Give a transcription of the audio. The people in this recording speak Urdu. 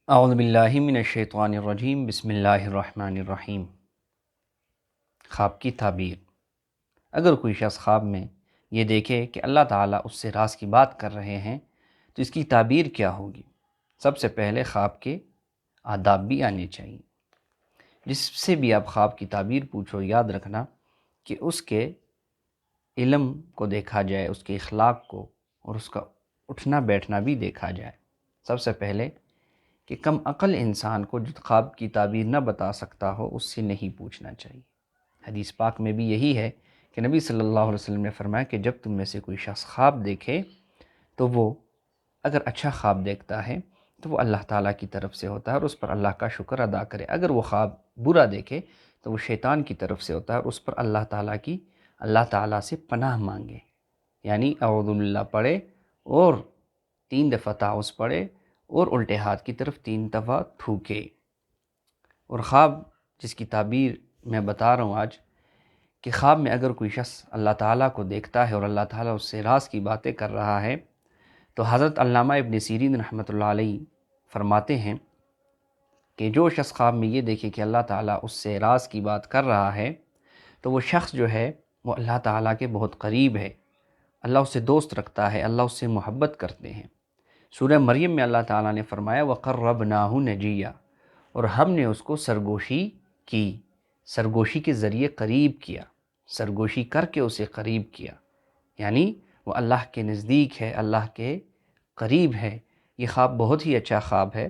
اعوذ باللہ من الشیطان الرجیم، بسم اللہ الرحمن الرحیم۔ خواب کی تعبیر۔ اگر کوئی شخص خواب میں یہ دیکھے کہ اللہ تعالیٰ اس سے راز کی بات کر رہے ہیں تو اس کی تعبیر کیا ہوگی؟ سب سے پہلے خواب کے آداب بھی آنے چاہیے۔ جس سے بھی آپ خواب کی تعبیر پوچھو، یاد رکھنا کہ اس کے علم کو دیکھا جائے، اس کے اخلاق کو اور اس کا اٹھنا بیٹھنا بھی دیکھا جائے۔ سب سے پہلے کہ کم عقل انسان کو جو خواب کی تعبیر نہ بتا سکتا ہو اس سے نہیں پوچھنا چاہیے۔ حدیث پاک میں بھی یہی ہے کہ نبی صلی اللہ علیہ وسلم نے فرمایا کہ جب تم میں سے کوئی شخص خواب دیکھے تو وہ اگر اچھا خواب دیکھتا ہے تو وہ اللہ تعالیٰ کی طرف سے ہوتا ہے اور اس پر اللہ کا شکر ادا کرے۔ اگر وہ خواب برا دیکھے تو وہ شیطان کی طرف سے ہوتا ہے اور اس پر اللہ تعالیٰ سے پناہ مانگے، یعنی اعوذ باللہ پڑھے اور 3 دفعہ تعوذ پڑھے اور الٹے ہاتھ کی طرف 3 دفعہ تھوکے۔ اور خواب جس کی تعبیر میں بتا رہا ہوں آج، کہ خواب میں اگر کوئی شخص اللہ تعالیٰ کو دیکھتا ہے اور اللہ تعالیٰ اس سے راز کی باتیں کر رہا ہے تو حضرت علامہ ابن سیرین رحمۃ اللہ علیہ فرماتے ہیں کہ جو شخص خواب میں یہ دیکھے کہ اللہ تعالیٰ اس سے راز کی بات کر رہا ہے تو وہ شخص جو ہے وہ اللہ تعالیٰ کے بہت قریب ہے، اللہ اس سے دوست رکھتا ہے، اللہ اس سے محبت کرتے ہیں۔ سورہ مریم میں اللہ تعالیٰ نے فرمایا وَقَرَّبْنَاهُ نَجِيًّا، اور ہم نے اس کو سرگوشی کی، سرگوشی کے ذریعے قریب کیا، سرگوشی کر کے اسے قریب کیا، یعنی وہ اللہ کے نزدیک ہے، اللہ کے قریب ہے۔ یہ خواب بہت ہی اچھا خواب ہے۔